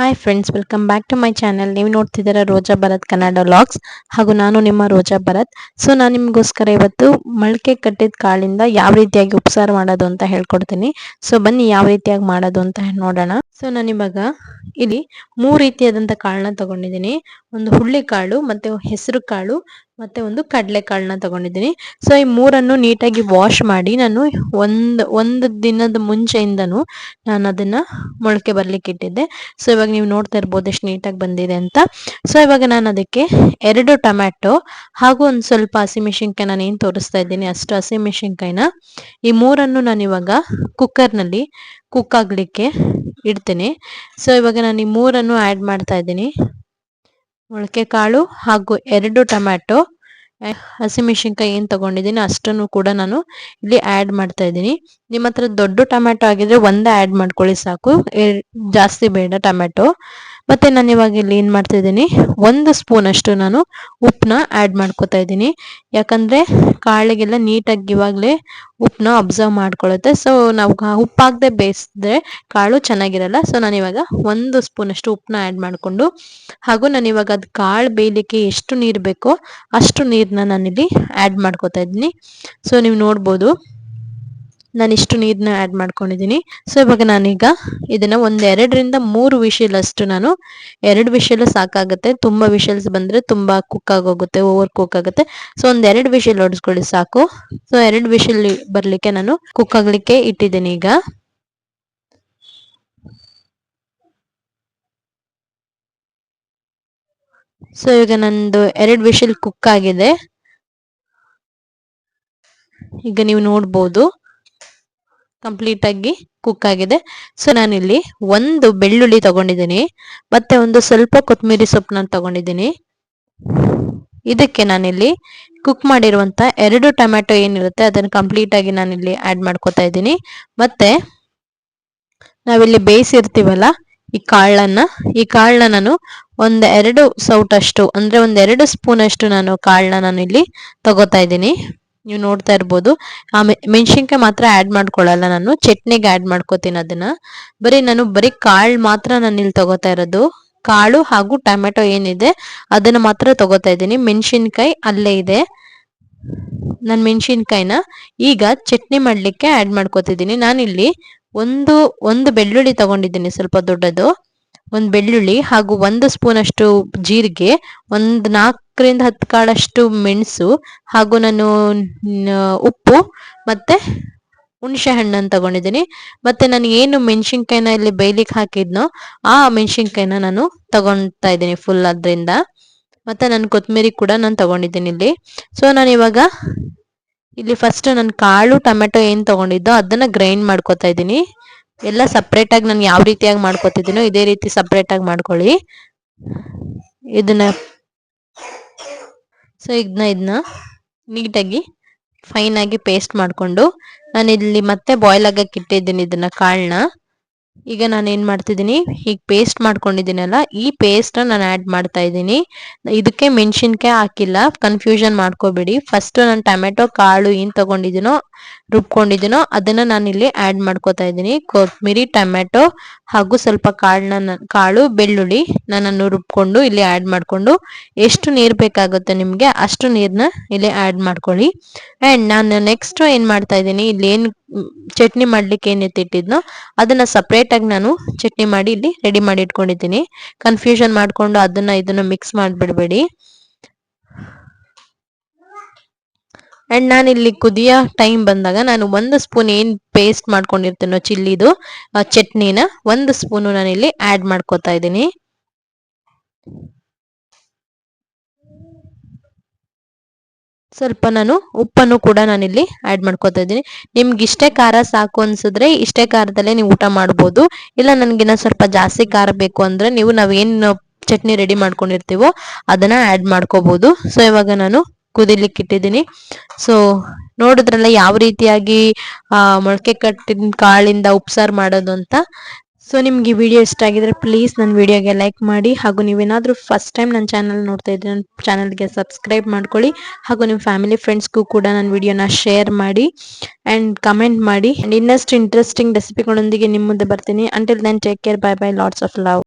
Hi friends, welcome back to my channel. ನೀವು ನೋಡ್ತಿದ್ದೀರಾ ರೋಜಾ Bharat Kannada vlogs. ಹಾಗೂ ನಾನು ನಿಮ್ಮ ರೋಜಾ ಭರತ್. ಸೊ ನಾನು ನಿಮಗೋಸ್ಕರ ಇವತ್ತು ಮೊಳಕೆ ಕಟ್ಟಿದ ಕಾಳಿಂದ ಯಾವ ರೀತಿಯಾಗಿ ಉಪಚಾರ ಮಾಡೋದು ಅಂತ ಹೇಳ್ಕೊಡ್ತೀನಿ. ಸೊ ಬನ್ನಿ ಯಾವ ರೀತಿಯಾಗಿ ಮಾಡೋದು ಅಂತ ನೋಡೋಣ. ಸೊ ನಾನು ಇವಾಗ ಇಲ್ಲಿ 3 ರೀತಿಯಾದಂಥ ಕಾಳನ್ನ ತಗೊಂಡಿದ್ದೀನಿ. ಒಂದು ಹುಳ್ಳಿ ಕಾಳು, ಮತ್ತೆ ಹೆಸರು ಕಾಳು, ಮತ್ತೆ ಒಂದು ಕಡಲೆ ಕಾಳನ್ನ ತಗೊಂಡಿದ್ದೀನಿ. ಸೊ ಈ ಮೂರನ್ನು ನೀಟಾಗಿ ವಾಶ್ ಮಾಡಿ ನಾನು ಒಂದು ದಿನದ ಮುಂಚೆಯಿಂದನು ನಾನು ಅದನ್ನ ಮೊಳಕೆ ಬರ್ಲಿಕ್ಕೆ ಇಟ್ಟಿದ್ದೆ. ಸೊ ಇವಾಗ ನೀವು ನೋಡ್ತಾ ಇರ್ಬೋದು ಎಷ್ಟು ನೀಟಾಗಿ ಬಂದಿದೆ ಅಂತ. ಸೊ ಇವಾಗ ನಾನು ಅದಕ್ಕೆ 2 ಟೊಮ್ಯಾಟೊ ಹಾಗೂ ಒಂದು ಸ್ವಲ್ಪ ಹಸಿಮೆಣಸಿನ್ಕಾಯಿ, ನಾನು ಏನು ತೋರಿಸ್ತಾ ಇದ್ದೀನಿ ಅಷ್ಟು ಹಸಿಮೆಣಸಿನ್ಕಾಯಿನ ಈ ಮೂರನ್ನು ನಾನು ಇವಾಗ ಕುಕ್ಕರ್ನಲ್ಲಿ ಕುಕ್ ಆಗ್ಲಿಕ್ಕೆ ಇಡ್ತೀನಿ. ಸೊ ಇವಾಗ ನಾನು ಈ ಮೂರನ್ನು ಆ್ಯಡ್ ಮಾಡ್ತಾ ಇದ್ದೀನಿ. ಮೊಳಕೆ ಕಾಳು ಹಾಗೂ 2 ಟೊಮ್ಯಾಟೊ, ಹಸಿಮೆಣಸಿನ್ಕಾಯಿ ಏನು ತಗೊಂಡಿದ್ದೀನಿ ಅಷ್ಟನ್ನು ಕೂಡ ನಾನು ಇಲ್ಲಿ ಆ್ಯಡ್ ಮಾಡ್ತಾ ಇದ್ದೀನಿ. ನಿಮ್ಮ ಹತ್ರ ದೊಡ್ಡ ಟೊಮ್ಯಾಟೊ ಆಗಿದ್ರೆ ಒಂದೇ ಆ್ಯಡ್ ಮಾಡ್ಕೊಳ್ಳಿ ಸಾಕು, ಜಾಸ್ತಿ ಬೇಡ ಟೊಮ್ಯಾಟೊ. ಮತ್ತೆ ನಾನು ಇವಾಗ ಇಲ್ಲಿ ಏನು ಮಾಡ್ತಾ ಇದ್ದೀನಿ, 1 ಸ್ಪೂನ್ ಅಷ್ಟು ನಾನು ಉಪ್ಪನ್ನ ಆ್ಯಡ್ ಮಾಡ್ಕೊತಾ ಇದ್ದೀನಿ. ಯಾಕಂದ್ರೆ ಕಾಳಿಗೆಲ್ಲ ನೀಟಾಗಿ ಇವಾಗಲೇ ಉಪ್ಪನ್ನ ಅಬ್ಸರ್ವ್ ಮಾಡ್ಕೊಳ್ಳುತ್ತೆ. ಸೊ ನಾವು ಉಪ್ಪಾಗದೆ ಬೇಯಿಸಿದ್ರೆ ಕಾಳು ಚೆನ್ನಾಗಿರಲ್ಲ. ಸೊ ನಾನು ಇವಾಗ 1 ಸ್ಪೂನ್ ಅಷ್ಟು ಉಪ್ಪನ್ನ ಆ್ಯಡ್ ಮಾಡಿಕೊಂಡು, ಹಾಗೂ ನಾನು ಇವಾಗ ಅದು ಕಾಳು ಬೇಯಲಿಕ್ಕೆ ಎಷ್ಟು ನೀರು ಬೇಕೋ ಅಷ್ಟು ನೀರನ್ನ ನಾನಿಲ್ಲಿ ಆ್ಯಡ್ ಮಾಡ್ಕೊತಾ ಇದ್ದೀನಿ. ಸೊ ನೀವು ನೋಡ್ಬೋದು ನಾನು ಇಷ್ಟು ನೀರನ್ನ ಆ್ಯಡ್ ಮಾಡ್ಕೊಂಡಿದ್ದೀನಿ. ಸೊ ಇವಾಗ ನಾನೀಗ ಇದನ್ನ 2 ವಿಷಲ್ ಅಷ್ಟು, ನಾನು 2 ವಿಷಲ್ ಸಾಕಾಗುತ್ತೆ. ತುಂಬಾ ವಿಷಲ್ಸ್ ಬಂದ್ರೆ ತುಂಬಾ ಕುಕ್ ಆಗೋಗುತ್ತೆ, ಓವರ್ ಕುಕ್ ಆಗುತ್ತೆ. ಸೊ 2 ವಿಷಲ್ ಹೊಡಿಸ್ಕೊಳ್ಳಿ ಸಾಕು. ಸೊ 2 ವಿಷಲ್ ಬರ್ಲಿಕ್ಕೆ ನಾನು ಕುಕ್ ಆಗ್ಲಿಕ್ಕೆ ಇಟ್ಟಿದ್ದೀನಿ. ಈಗ ಸೊ ಈಗ ನಂದು 2 ವಿಷಲ್ ಕುಕ್ ಆಗಿದೆ. ಈಗ ನೀವು ನೋಡ್ಬೋದು ಕಂಪ್ಲೀಟ್ ಆಗಿ ಕುಕ್ ಆಗಿದೆ. ಸೊ ನಾನಿಲ್ಲಿ 1 ಬೆಳ್ಳುಳ್ಳಿ ತಗೊಂಡಿದ್ದೀನಿ, ಮತ್ತೆ ಒಂದು ಸ್ವಲ್ಪ ಕೊತ್ತಂಬರಿ ಸೊಪ್ಪನ್ನ ತಗೊಂಡಿದ್ದೀನಿ. ಇದಕ್ಕೆ ನಾನಿಲ್ಲಿ ಕುಕ್ ಮಾಡಿರುವಂತ 2 ಟೊಮ್ಯಾಟೊ ಏನಿರುತ್ತೆ ಅದನ್ನ ಕಂಪ್ಲೀಟ್ ಆಗಿ ನಾನಿಲ್ಲಿ ಆ್ಯಡ್ ಮಾಡ್ಕೊತಾ ಇದ್ದೀನಿ. ಮತ್ತೆ ನಾವಿಲ್ಲಿ ಬೇಯಿಸಿರ್ತೀವಲ್ಲ ಈ ಕಾಳನ್ನ ನಾನು 2 ಸೌಟಷ್ಟು, ಅಂದ್ರೆ 2 ಸ್ಪೂನ್ ಅಷ್ಟು ನಾನು ಕಾಳನ್ನ ನಾನು ಇಲ್ಲಿ ತಗೋತಾ ಇದ್ದೀನಿ. ನೀವು ನೋಡ್ತಾ ಇರ್ಬೋದು. ಮೆಣಸಿನ್ಕಾಯಿ ಮಾತ್ರ ಆ್ಯಡ್ ಮಾಡ್ಕೊಳ್ಳಲ್ಲ, ನಾನು ಚಟ್ನಿಗೆ ಆ್ಯಡ್ ಮಾಡ್ಕೋತೀನಿ ಅದನ್ನ. ನಾನು ಬರೀ ಕಾಳು ಮಾತ್ರ ನಾನು ಇಲ್ಲಿ ತಗೋತಾ ಇರೋದು. ಕಾಳು ಹಾಗೂ ಟೊಮ್ಯಾಟೊ ಏನಿದೆ ಅದನ್ನ ಮಾತ್ರ ತಗೋತಾ ಇದ್ದೀನಿ. ಮೆಣಸಿನ್ಕಾಯಿ ಅಲ್ಲೇ ಇದೆ. ನಾನು ಮೆಣಸಿನ್ಕಾಯಿನ ಈಗ ಚಟ್ನಿ ಮಾಡ್ಲಿಕ್ಕೆ ಆ್ಯಡ್ ಮಾಡ್ಕೋತಿದ್ದೀನಿ. ನಾನಿಲ್ಲಿ ಒಂದು ಬೆಳ್ಳುಳ್ಳಿ ತಗೊಂಡಿದ್ದೀನಿ, ಸ್ವಲ್ಪ ದೊಡ್ಡದು 1 ಬೆಳ್ಳುಳ್ಳಿ, ಹಾಗೂ 1 ಸ್ಪೂನ್ ಅಷ್ಟು ಜೀರಿಗೆ, 4ರಿಂದ 10 ಕಾಳಷ್ಟು ಮೆಣಸು, ಹಾಗೂ ನಾನು ಉಪ್ಪು ಮತ್ತೆ ಹುಣಸೆ ಹಣ್ಣನ್ನು ತಗೊಂಡಿದ್ದೀನಿ. ಮತ್ತೆ ನಾನು ಏನು ಮೆಣಸಿನ್ಕಾಯಿನ ಇಲ್ಲಿ ಬೇಯ್ಲಿಕ್ಕೆ ಹಾಕಿದ್ನೋ ಆ ಮೆಣಸಿನ್ಕಾಯಿನ ನಾನು ತಗೊಳ್ತಾ ಇದ್ದೀನಿ ಫುಲ್ ಅದರಿಂದ. ಮತ್ತೆ ನಾನು ಕೊತ್ತಂಬರಿ ಕೂಡ ನಾನು ತಗೊಂಡಿದ್ದೀನಿ ಇಲ್ಲಿ. ಸೊ ನಾನು ಇವಾಗ ಇಲ್ಲಿ ಫಸ್ಟ್ ನಾನು ಕಾಳು ಟೊಮೆಟೊ ಏನು ತಗೊಂಡಿದ್ದೋ ಅದನ್ನ ಗ್ರೈಂಡ್ ಮಾಡ್ಕೊತಾ ಇದ್ದೀನಿ. ಎಲ್ಲ ಸಪ್ರೇಟ್ ಆಗಿ ನಾನು ಯಾವ ರೀತಿಯಾಗಿ ಮಾಡ್ಕೊತಿದ್ದೀನೋ ಇದೇ ರೀತಿ ಸಪ್ರೇಟ್ ಆಗಿ ಮಾಡ್ಕೊಳ್ಳಿ ಇದನ್ನ. ಸೊ ಇದನ್ನ ನೀಟಾಗಿ ಫೈನ್ ಆಗಿ ಪೇಸ್ಟ್ ಮಾಡ್ಕೊಂಡು ನಾನು ಇಲ್ಲಿ ಮತ್ತೆ ಬಾಯ್ಲ್ ಆಗಕ್ಕೆ ಇಟ್ಟಿದ್ದೀನಿ ಇದನ್ನ ಕಾಳನ್ನ. ಈಗ ನಾನು ಏನ್ ಮಾಡ್ತಿದ್ದೀನಿ, ಈಗ ಪೇಸ್ಟ್ ಮಾಡ್ಕೊಂಡಿದ್ದೀನಲ್ಲ ಈ ಪೇಸ್ಟ್ ನಾನು ಆ್ಯಡ್ ಮಾಡ್ತಾ ಇದ್ದೀನಿ. ಇದಕ್ಕೆ ಮೆಣಸಿನ್ಕಾಯಿ ಹಾಕಿಲ್ಲ, ಕನ್ಫ್ಯೂಷನ್ ಮಾಡ್ಕೋಬೇಡಿ. ಫಸ್ಟ್ ನಾನು ಟೊಮೆಟೊ ಕಾಳು ಏನ್ ತಗೊಂಡಿದ್ದೀನೋ ರುಬ್ಕೊಂಡಿದ್ದೀನೋ ಅದನ್ನ ನಾನು ಇಲ್ಲಿ ಆ್ಯಡ್ ಮಾಡ್ಕೋತಾ ಇದ್ದೀನಿ. ಕೊತ್ತಂಬರಿ, ಟೊಮೆಟೊ ಹಾಗೂ ಸ್ವಲ್ಪ ಕಾಳು ಬೆಳ್ಳುಳ್ಳಿ ನಾನು ರುಬ್ಕೊಂಡು ಇಲ್ಲಿ ಆ್ಯಡ್ ಮಾಡ್ಕೊಂಡು, ಎಷ್ಟು ನೀರು ಬೇಕಾಗುತ್ತೆ ನಿಮ್ಗೆ ಅಷ್ಟು ನೀರನ್ನ ಇಲ್ಲಿ ಆ್ಯಡ್ ಮಾಡ್ಕೊಳ್ಳಿ. ಅಂಡ್ ನಾನು ನೆಕ್ಸ್ಟ್ ಏನ್ ಮಾಡ್ತಾ ಇದ್ದೀನಿ, ಇಲ್ಲಿ ಏನ್ ಚಟ್ನಿ ಮಾಡ್ಲಿಕ್ಕೆ ಏನ್ ಎತ್ತಿಟ್ಟಿದ್ನೋ ಅದನ್ನ ಸಪ್ರೇಟ್ ಆಗಿ ನಾನು ಚಟ್ನಿ ಮಾಡಿ ಇಲ್ಲಿ ರೆಡಿ ಮಾಡಿ ಇಟ್ಕೊಂಡಿದ್ದೀನಿ. ಕನ್ಫ್ಯೂಷನ್ ಮಾಡ್ಕೊಂಡು ಇದನ್ನ ಮಿಕ್ಸ್ ಮಾಡ್ಬಿಡ್ಬೇಡಿ. ಅಂಡ್ ನಾನು ಇಲ್ಲಿ ಕುದಿಯೋ ಟೈಮ್ ಬಂದಾಗ ನಾನು 1 ಸ್ಪೂನ್ ಏನ್ ಪೇಸ್ಟ್ ಮಾಡ್ಕೊಂಡಿರ್ತೀನೋ ಚಿಲ್ಲಿದು ಚಟ್ನಿನ 1 ಸ್ಪೂನು ನಾನು ಇಲ್ಲಿ ಆ್ಯಡ್ ಮಾಡ್ಕೋತಾ ಇದ್ದೀನಿ. ಸ್ವಲ್ಪ ನಾನು ಉಪ್ಪನ್ನು ಕೂಡ ನಾನಿಲ್ಲಿ ಆ್ಯಡ್ ಮಾಡ್ಕೋತಾ ಇದ್ದೀನಿ. ನಿಮ್ಗೆ ಇಷ್ಟೇ ಖಾರ ಸಾಕು ಅನ್ಸಿದ್ರೆ ಇಷ್ಟೇ ಖಾರದಲ್ಲೇ ನೀವು ಊಟ ಮಾಡ್ಬೋದು. ಇಲ್ಲ ನನ್ಗಿನ್ನ ಸ್ವಲ್ಪ ಜಾಸ್ತಿ ಖಾರ ಬೇಕು ಅಂದ್ರೆ ನಾವೇನು ಚಟ್ನಿ ರೆಡಿ ಮಾಡ್ಕೊಂಡಿರ್ತೀವೋ ಅದನ್ನ ಆ್ಯಡ್ ಮಾಡ್ಕೋಬಹುದು. ಸೊ ಇವಾಗ ನಾನು ಕುದಿಲಿಕ್ಕೆ ಇಟ್ಟಿದ್ದೀನಿ. ಸೊ ನೋಡಿದ್ರಲ್ಲ ಯಾವ ರೀತಿಯಾಗಿ ಮೊಳಕೆ ಕಟ್ಟಿನ ಕಾಳಿಂದ ಉಪ್ಸಾರು ಮಾಡೋದು ಅಂತ. ಸೊ ನಿಮ್ಗೆ ಈ ವಿಡಿಯೋ ಇಷ್ಟ ಆಗಿದ್ರೆ ಪ್ಲೀಸ್ ನನ್ನ ವಿಡಿಯೋಗೆ ಲೈಕ್ ಮಾಡಿ, ಹಾಗೂ ನೀವೇನಾದರೂ ಫಸ್ಟ್ ಟೈಮ್ ನನ್ನ ಚಾನಲ್ ನೋಡ್ತಾ ಇದ್ರೆ ನನ್ನ ಚಾನಲ್ಗೆ ಸಬ್ಸ್ಕ್ರೈಬ್ ಮಾಡ್ಕೊಳ್ಳಿ, ಹಾಗೂ ನಿಮ್ಮ ಫ್ಯಾಮಿಲಿ ಫ್ರೆಂಡ್ಸ್ಗೂ ಕೂಡ ನನ್ನ ವಿಡಿಯೋನ ಶೇರ್ ಮಾಡಿ ಆ್ಯಂಡ್ ಕಮೆಂಟ್ ಮಾಡಿ. ಆ್ಯಂಡ್ ಇನ್ನಷ್ಟು ಇಂಟ್ರೆಸ್ಟಿಂಗ್ ರೆಸಿಪಿಗಳೊಂದಿಗೆ ನಿಮ್ಮ ಮುಂದೆ ಬರ್ತೀನಿ. Until then take care, bye bye, lots of love.